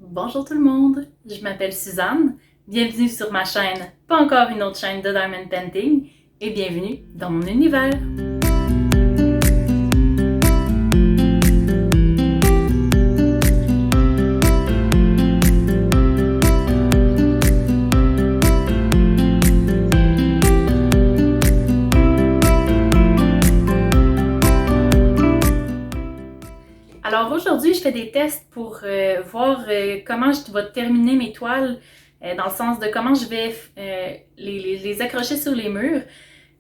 Bonjour tout le monde, je m'appelle Suzanne, bienvenue sur ma chaîne, pas encore une autre chaîne de Diamond Painting, et bienvenue dans mon univers. Alors aujourd'hui, je fais des tests pour voir comment je vais terminer mes toiles, dans le sens de comment je vais les accrocher sur les murs.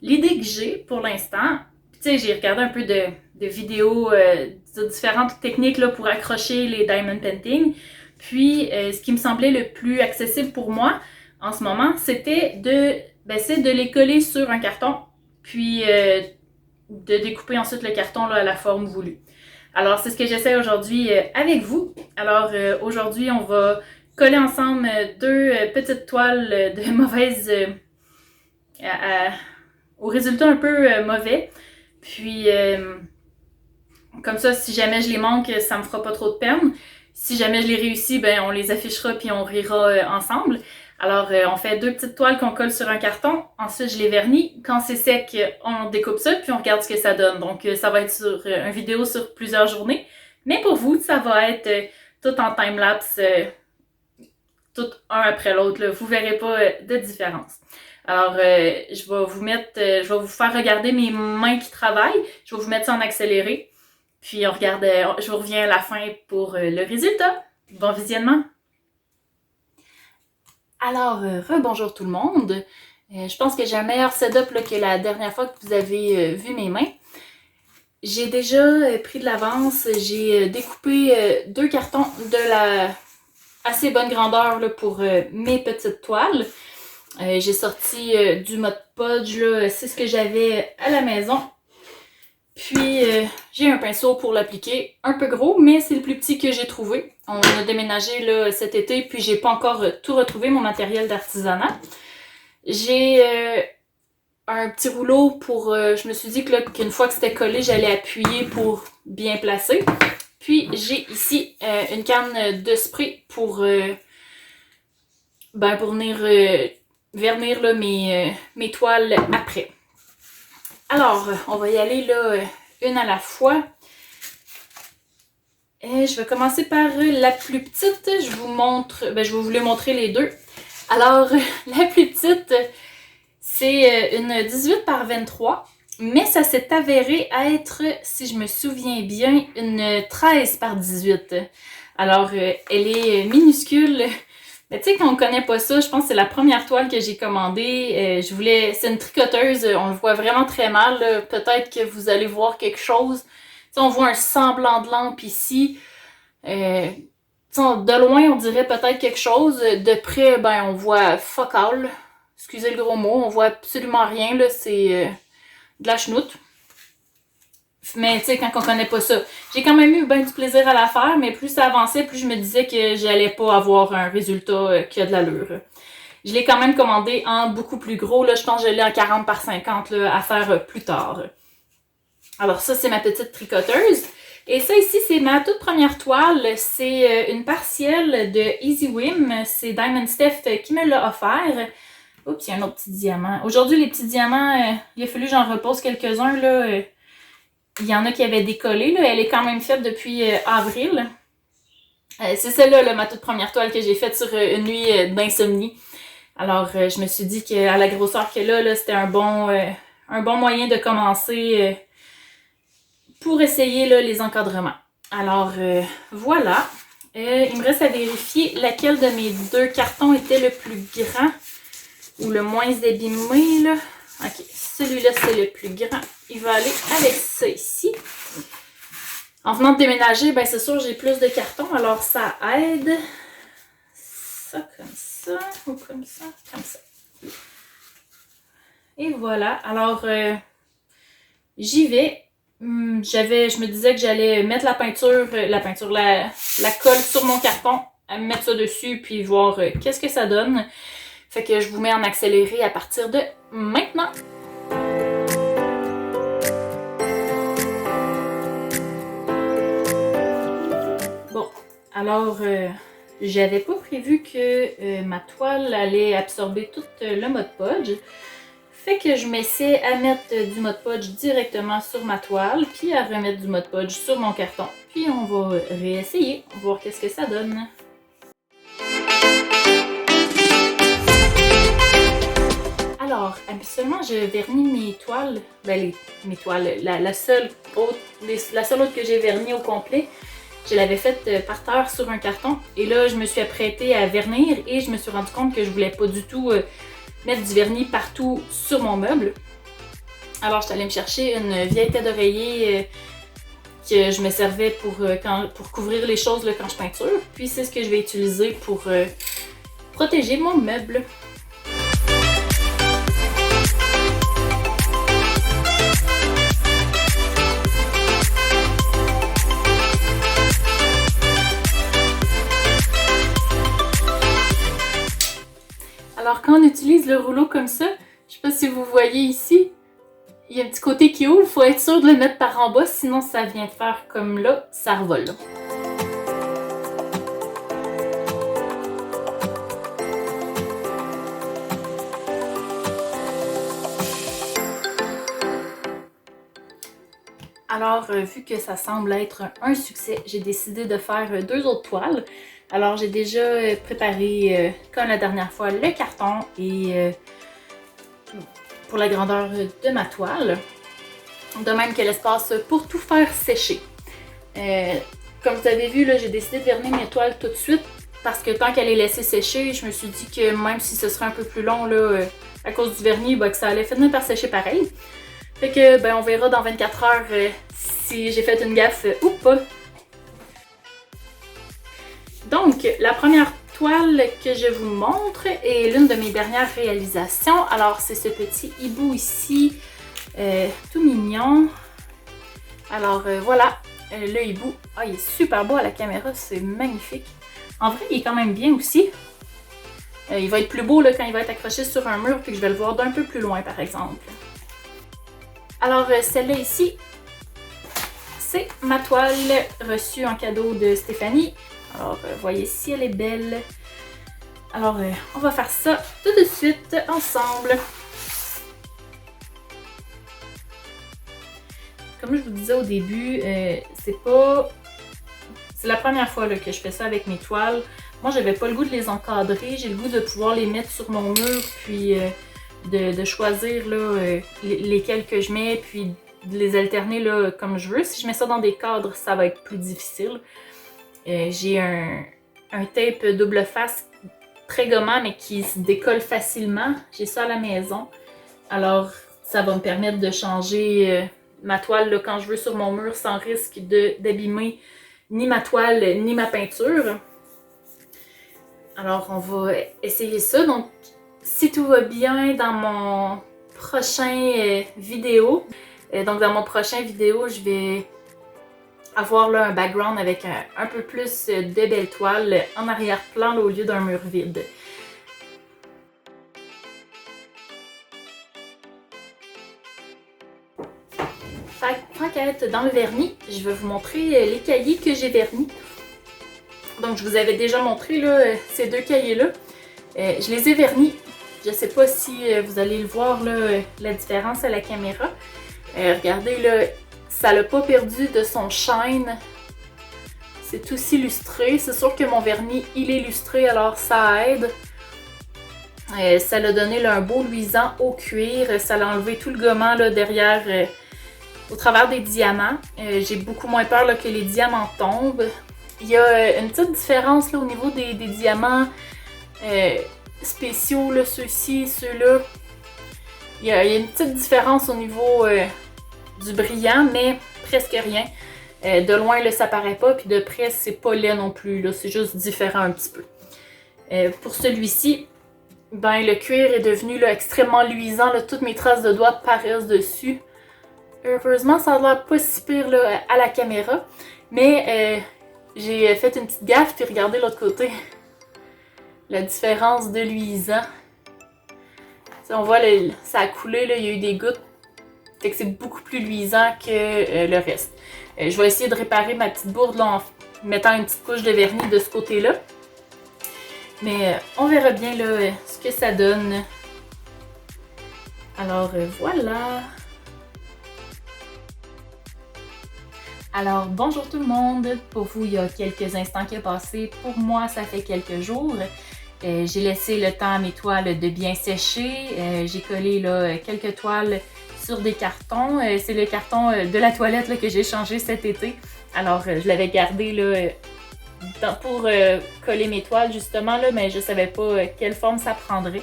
L'idée que j'ai pour l'instant, tu sais, j'ai regardé un peu de vidéos de différentes techniques là, pour accrocher les diamond painting. Puis ce qui me semblait le plus accessible pour moi en ce moment, c'était de les coller sur un carton, puis de découper ensuite le carton là, à la forme voulue. Alors, c'est ce que j'essaie aujourd'hui avec vous. Alors, aujourd'hui, on va coller ensemble deux petites toiles de mauvaise... au résultat un peu mauvais. Puis, comme ça, si jamais je les manque, ça me fera pas trop de peine. Si jamais je les réussis, ben on les affichera puis on rira ensemble. Alors, on fait deux petites toiles qu'on colle sur un carton. Ensuite, je les vernis. Quand c'est sec, on découpe ça puis on regarde ce que ça donne. Donc, ça va être sur une vidéo sur plusieurs journées. Mais pour vous, ça va être tout en time-lapse, tout un après l'autre. Vous verrez pas de différence. Alors, je vais vous faire regarder mes mains qui travaillent. Je vais vous mettre ça en accéléré. Puis, je vous reviens à la fin pour le résultat. Bon visionnement! Alors, rebonjour tout le monde. Je pense que j'ai un meilleur setup là, que la dernière fois que vous avez vu mes mains. J'ai déjà pris de l'avance. J'ai découpé deux cartons de la assez bonne grandeur là, pour mes petites toiles. J'ai sorti du Mod Podge, c'est ce que j'avais à la maison. Puis j'ai un pinceau pour l'appliquer, un peu gros, mais c'est le plus petit que j'ai trouvé. On a déménagé là, cet été, puis j'ai pas encore tout retrouvé mon matériel d'artisanat. J'ai un petit rouleau pour... je me suis dit que qu'une fois que c'était collé, j'allais appuyer pour bien placer. Puis j'ai ici une canne de spray pour venir vernir là, mes toiles après. Alors, on va y aller là, une à la fois. Et je vais commencer par la plus petite. Je vais vous les montrer les deux. Alors, la plus petite, c'est une 18 par 23. Mais ça s'est avéré être, si je me souviens bien, une 13 par 18. Alors, elle est minuscule. Mais tu sais, quand on connaît pas ça, je pense que c'est la première toile que j'ai commandée. C'est une tricoteuse, on le voit vraiment très mal. Peut-être que vous allez voir quelque chose. T'sais, on voit un semblant de lampe ici. De loin, on dirait peut-être quelque chose. De près, ben, on voit fuck all. Excusez le gros mot, on voit absolument rien. Là, c'est de la chenoute. Mais tu sais, quand on connaît pas ça. J'ai quand même eu bien du plaisir à la faire, mais plus ça avançait, plus je me disais que j'allais pas avoir un résultat qui a de l'allure. Je l'ai quand même commandé en beaucoup plus gros. Là, je pense que je l'ai en 40 par 50 là, à faire plus tard. Alors ça, c'est ma petite tricoteuse. Et ça ici, c'est ma toute première toile. C'est une partielle de Easy Whim. C'est Diamond Steph qui me l'a offert. Oups, il y a un autre petit diamant. Aujourd'hui, les petits diamants, il a fallu que j'en repose quelques-uns. Là. Il y en a qui avaient décollé. Là. Elle est quand même faite depuis avril. C'est celle-là, ma toute première toile que j'ai faite sur une nuit d'insomnie. Alors, je me suis dit qu'à la grosseur qu'elle a, là, c'était un bon moyen de commencer pour essayer là, les encadrements. Alors, voilà. Il me reste à vérifier laquelle de mes deux cartons était le plus grand ou le moins abîmé. Là. Ok, celui-là, c'est le plus grand. Il va aller avec ça ici. En venant de déménager, ben c'est sûr, j'ai plus de cartons, alors ça aide. Ça comme ça, ou comme ça, comme ça. Et voilà, alors j'y vais. Je me disais que j'allais mettre la colle sur mon carton, mettre ça dessus, puis voir qu'est-ce que ça donne. Fait que je vous mets en accéléré à partir de maintenant. Bon, alors J'avais pas prévu que ma toile allait absorber tout le Mod Podge. Fait que je m'essaie à mettre du Mod Podge directement sur ma toile, puis à remettre du Mod Podge sur mon carton. Puis on va réessayer, voir qu'est-ce que ça donne. Alors, habituellement, je vernis mes toiles, mes toiles, la seule autre que j'ai vernie au complet, je l'avais faite par terre sur un carton. Et là, je me suis apprêtée à vernir et je me suis rendu compte que je voulais pas du tout mettre du vernis partout sur mon meuble. Alors, je suis allée me chercher une vieille tête d'oreiller que je me servais pour couvrir les choses là, quand je peinture. Puis c'est ce que je vais utiliser pour protéger mon meuble. Alors quand on utilise le rouleau comme ça, je sais pas si vous voyez ici, il y a un petit côté qui ouvre, il faut être sûr de le mettre par en bas, sinon ça vient de faire comme là, ça revole. Alors, vu que ça semble être un succès, j'ai décidé de faire 2 autres toiles. Alors, j'ai déjà préparé, comme la dernière fois, le carton et pour la grandeur de ma toile. De même que l'espace pour tout faire sécher. Comme vous avez vu, j'ai décidé de vernir mes toiles tout de suite parce que tant qu'elle est laissée sécher, je me suis dit que même si ce serait un peu plus long à cause du vernis, que ça allait finir par sécher pareil. Fait que on verra dans 24 heures si j'ai fait une gaffe ou pas. Donc, la première toile que je vous montre est l'une de mes dernières réalisations. Alors, c'est ce petit hibou ici, tout mignon. Alors, voilà, le hibou. Ah, il est super beau à la caméra, c'est magnifique. En vrai, il est quand même bien aussi. Il va être plus beau quand il va être accroché sur un mur, puis que je vais le voir d'un peu plus loin, par exemple. Alors, celle-là ici, c'est ma toile reçue en cadeau de Stéphanie. Alors, voyez si elle est belle. Alors, on va faire ça tout de suite ensemble. Comme je vous disais au début, c'est la première fois que je fais ça avec mes toiles. Moi, j'avais pas le goût de les encadrer, j'ai le goût de pouvoir les mettre sur mon mur, puis de choisir lesquels que je mets, puis de les alterner comme je veux. Si je mets ça dans des cadres, ça va être plus difficile. J'ai un tape double face très gommant, mais qui se décolle facilement. J'ai ça à la maison. Alors, ça va me permettre de changer ma toile quand je veux sur mon mur sans risque d'abîmer ni ma toile ni ma peinture. Alors, on va essayer ça. Donc, si tout va bien dans mon prochain vidéo, je vais avoir un background avec un peu plus de belles toiles en arrière-plan au lieu d'un mur vide. Tant qu'à être dans le vernis, je vais vous montrer les cahiers que j'ai vernis. Donc, je vous avais déjà montré ces 2 cahiers-là. Je les ai vernis. Je ne sais pas si vous allez le voir, la différence à la caméra. Regardez, ça l'a pas perdu de son shine. C'est aussi lustré. C'est sûr que mon vernis, il est lustré, alors ça aide. Ça l'a donné un beau luisant au cuir. Ça l'a enlevé tout le gommant derrière, au travers des diamants. J'ai beaucoup moins peur que les diamants tombent. Il y a une petite différence au niveau des diamants spéciaux, ceux-ci, ceux-là. Il y a une petite différence au niveau du brillant, mais presque rien. De loin, ça paraît pas, puis de près, c'est pas laid non plus. C'est juste différent un petit peu. Pour celui-ci, le cuir est devenu extrêmement luisant. Toutes mes traces de doigts paraissent dessus. Heureusement, ça a l'air pas si pire à la caméra. Mais j'ai fait une petite gaffe, puis regardez l'autre côté. La différence de luisant. T'sais, on voit, ça a coulé, il y a eu des gouttes. Fait que c'est beaucoup plus luisant que le reste. Je vais essayer de réparer ma petite bourde en mettant une petite couche de vernis de ce côté-là. Mais on verra bien là, ce que ça donne. Alors voilà. Alors bonjour tout le monde. Pour vous, il y a quelques instants qui ont passé. Pour moi, ça fait quelques jours. J'ai laissé le temps à mes toiles de bien sécher. J'ai collé là, quelques toiles sur des cartons. C'est le carton de la toilette là, que j'ai changé cet été. Alors je l'avais gardé là, pour coller mes toiles justement, là, mais je savais pas quelle forme ça prendrait.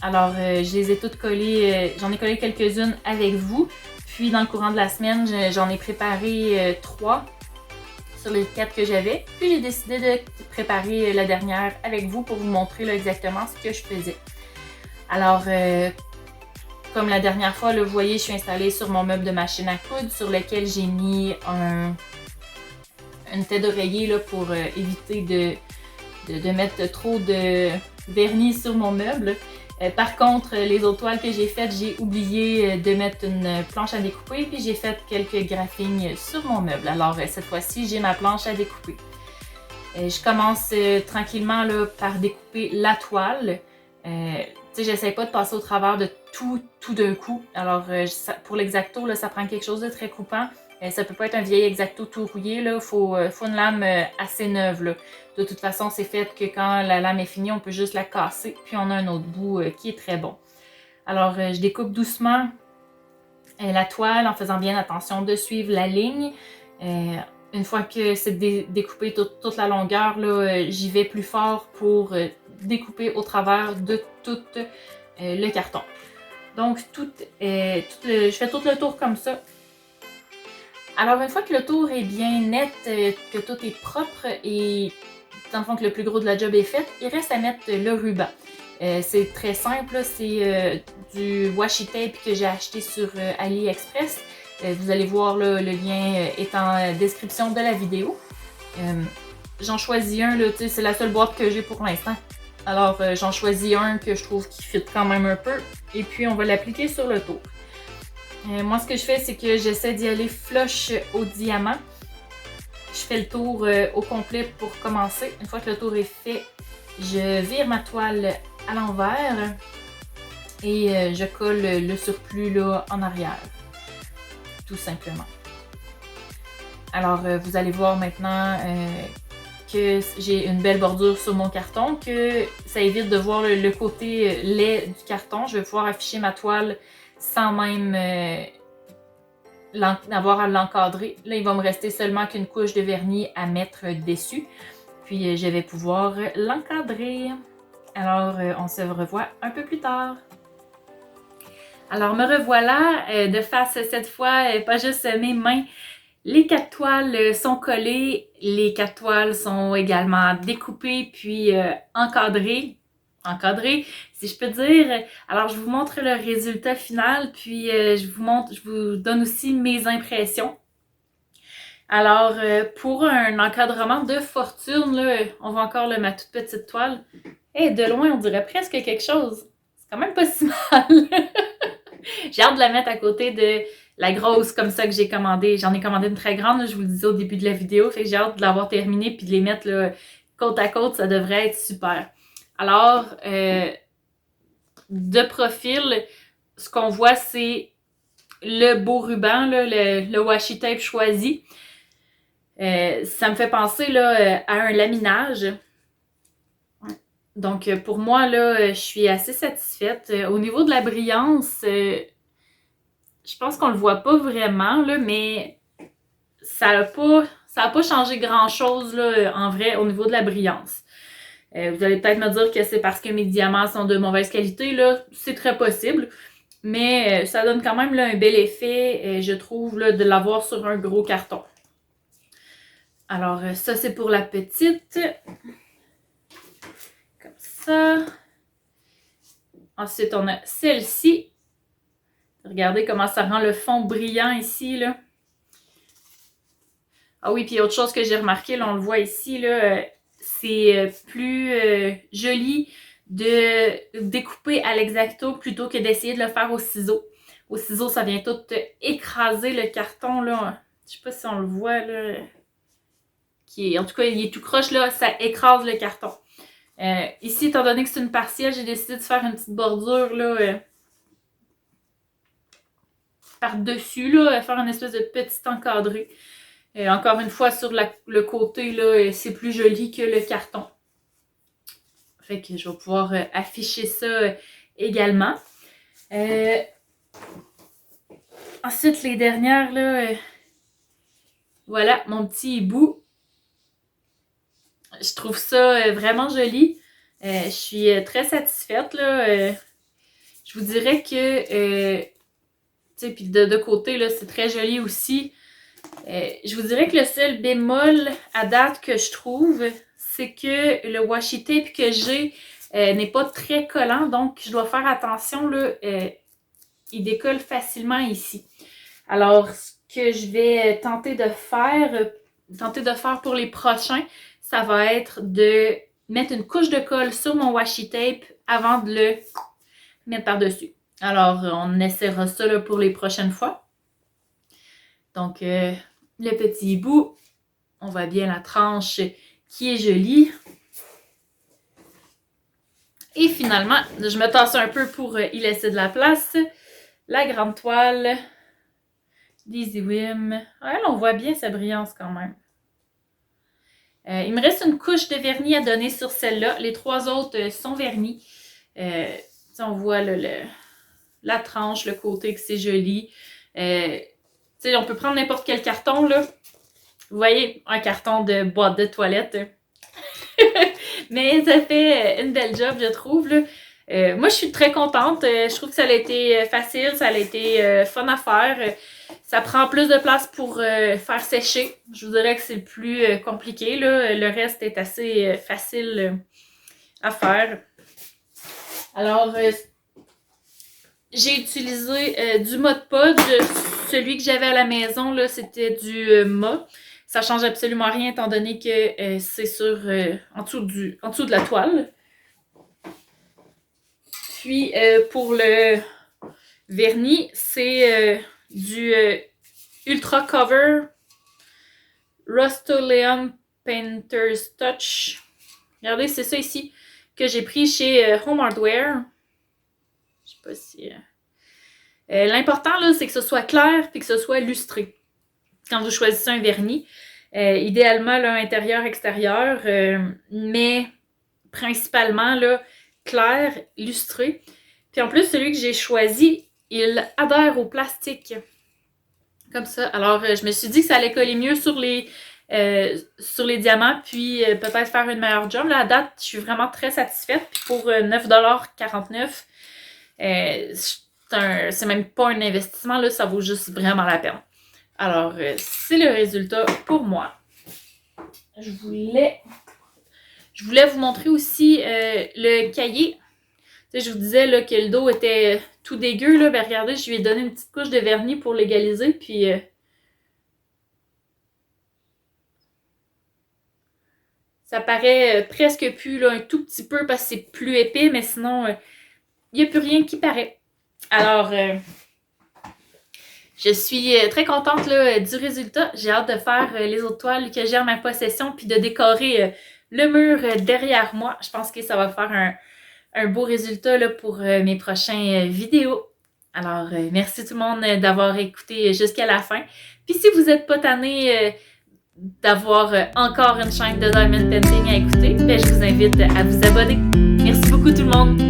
Alors je les ai toutes collées, j'en ai collé quelques-unes avec vous. Puis dans le courant de la semaine, j'en ai préparé 3 sur les 4 que j'avais. Puis j'ai décidé de préparer la dernière avec vous pour vous montrer là, exactement ce que je faisais. Alors, comme la dernière fois, là, vous voyez, je suis installée sur mon meuble de machine à coudre sur lequel j'ai mis une tête d'oreiller là, pour éviter de mettre trop de vernis sur mon meuble. Par contre, les autres toiles que j'ai faites, j'ai oublié de mettre une planche à découper, puis j'ai fait quelques graphings sur mon meuble. Alors cette fois-ci, j'ai ma planche à découper. Je commence tranquillement là, par découper la toile. J'essaie pas de passer au travers de tout d'un coup. Alors pour l'exacto, là, ça prend quelque chose de très coupant. Ça peut pas être un vieil exacto tout rouillé, là. Faut une lame assez neuve, là. De toute façon, c'est fait que quand la lame est finie, on peut juste la casser, puis on a un autre bout qui est très bon. Alors, je découpe doucement la toile en faisant bien attention de suivre la ligne. Une fois que c'est découpé toute la longueur, j'y vais plus fort pour découper au travers de tout le carton. Donc, je fais tout le tour comme ça. Alors, une fois que le tour est bien net, que tout est propre et dans le fond que le plus gros de la job est fait, il reste à mettre le ruban. C'est très simple, c'est du washi tape que j'ai acheté sur AliExpress. Vous allez voir là, le lien est en description de la vidéo. J'en choisis un, c'est la seule boîte que j'ai pour l'instant. Alors j'en choisis un que je trouve qui fit quand même un peu et puis on va l'appliquer sur le tour. Moi, ce que je fais, c'est que j'essaie d'y aller flush au diamant. Je fais le tour au complet pour commencer. Une fois que le tour est fait, je vire ma toile à l'envers et je colle le surplus là, en arrière. Tout simplement. Alors, vous allez voir maintenant que j'ai une belle bordure sur mon carton, que ça évite de voir le côté laid du carton. Je vais pouvoir afficher ma toile sans même avoir à l'encadrer. Là, il va me rester seulement qu'une couche de vernis à mettre dessus. Puis, je vais pouvoir l'encadrer. Alors, on se revoit un peu plus tard. Alors, me revoilà de face cette fois, pas juste mes mains. Les 4 toiles sont collées. Les 4 toiles sont également découpées puis encadrées, si je peux dire. Alors, je vous montre le résultat final, puis je vous donne aussi mes impressions. Alors, pour un encadrement de fortune, là, on voit encore là, ma toute petite toile. Et de loin, on dirait presque quelque chose. C'est quand même pas si mal. J'ai hâte de la mettre à côté de la grosse comme ça que j'ai commandée. J'en ai commandé une très grande, là, je vous le disais au début de la vidéo. Fait que j'ai hâte de l'avoir terminée puis de les mettre là, côte à côte. Ça devrait être super. Alors, de profil, ce qu'on voit, c'est le beau ruban, là, le washi tape choisi. Ça me fait penser là, à un laminage. Donc, pour moi, là, je suis assez satisfaite. Au niveau de la brillance, je pense qu'on le voit pas vraiment, là, mais ça a pas changé grand-chose là, en vrai au niveau de la brillance. Vous allez peut-être me dire que c'est parce que mes diamants sont de mauvaise qualité, là, c'est très possible. Mais ça donne quand même là, un bel effet, je trouve, là, de l'avoir sur un gros carton. Alors, ça, c'est pour la petite. Comme ça. Ensuite, on a celle-ci. Regardez comment ça rend le fond brillant ici, là. Ah oui, puis autre chose que j'ai remarqué, là, on le voit ici, là, c'est plus joli de découper à l'exacto plutôt que d'essayer de le faire au ciseau. Au ciseau, ça vient tout écraser le carton, là. Je sais pas si on le voit, là. En tout cas, il est tout croche, là. Ça écrase le carton. Ici, étant donné que c'est une partielle, j'ai décidé de faire une petite bordure là, par-dessus, là, faire une espèce de petit encadré. Encore une fois, sur le côté, là, c'est plus joli que le carton. Fait que je vais pouvoir afficher ça également. Ensuite, les dernières, là, voilà, mon petit hibou. Je trouve ça vraiment joli. Je suis très satisfaite, là. Je vous dirais que, tu sais, puis de côté, là, c'est très joli aussi. Je vous dirais que le seul bémol à date que je trouve, c'est que le washi tape que j'ai n'est pas très collant, donc je dois faire attention, là, il décolle facilement ici. Alors, ce que je vais tenter de faire pour les prochains, ça va être de mettre une couche de colle sur mon washi tape avant de le mettre par-dessus. Alors, on essaiera ça là, pour les prochaines fois. Donc, le petit hibou, on voit bien la tranche qui est jolie. Et finalement, je me tasse un peu pour y laisser de la place. La grande toile d'Easy Whim. Ouais, on voit bien sa brillance quand même. Il me reste une couche de vernis à donner sur celle-là. Les 3 autres sont vernis. On voit la tranche, le côté que c'est joli. On peut prendre n'importe quel carton, là. Vous voyez, un carton de boîte de toilette. Mais ça fait une belle job, je trouve, là. Moi, je suis très contente. Je trouve que ça a été facile, ça a été fun à faire. Ça prend plus de place pour faire sécher. Je vous dirais que c'est le plus compliqué, là. Le reste est assez facile à faire. Alors, j'ai utilisé du Mod Podge. Celui que j'avais à la maison, là, c'était du Ma. Ça change absolument rien étant donné que c'est sur en dessous de la toile. Puis pour le vernis, c'est du Ultra Cover Rust-Oleum Painter's Touch. Regardez, c'est ça ici que j'ai pris chez Home Hardware. Je sais pas si... l'important, là, c'est que ce soit clair et que ce soit lustré. Quand vous choisissez un vernis, idéalement, là, intérieur, extérieur, mais principalement, là, clair, lustré. Puis en plus, celui que j'ai choisi, il adhère au plastique. Comme ça. Alors, je me suis dit que ça allait coller mieux sur les diamants, puis peut-être faire une meilleure job. Là, à date, je suis vraiment très satisfaite. Puis pour 9,49 $, c'est même pas un investissement, là, ça vaut juste vraiment la peine. Alors, c'est le résultat pour moi. Je voulais vous montrer aussi le cahier. Tu sais, je vous disais là, que le dos était tout dégueu. Là. Ben, regardez, je lui ai donné une petite couche de vernis pour l'égaliser. Puis, ça paraît presque plus, là, un tout petit peu parce que c'est plus épais. Mais sinon, il n'y a plus rien qui paraît. Alors... je suis très contente là, du résultat. J'ai hâte de faire les autres toiles que j'ai en ma possession puis de décorer le mur derrière moi. Je pense que ça va faire un beau résultat là, pour mes prochaines vidéos. Alors, merci tout le monde d'avoir écouté jusqu'à la fin. Puis si vous n'êtes pas tanné d'avoir encore une chaîne de Diamond Painting à écouter, ben, je vous invite à vous abonner. Merci beaucoup tout le monde!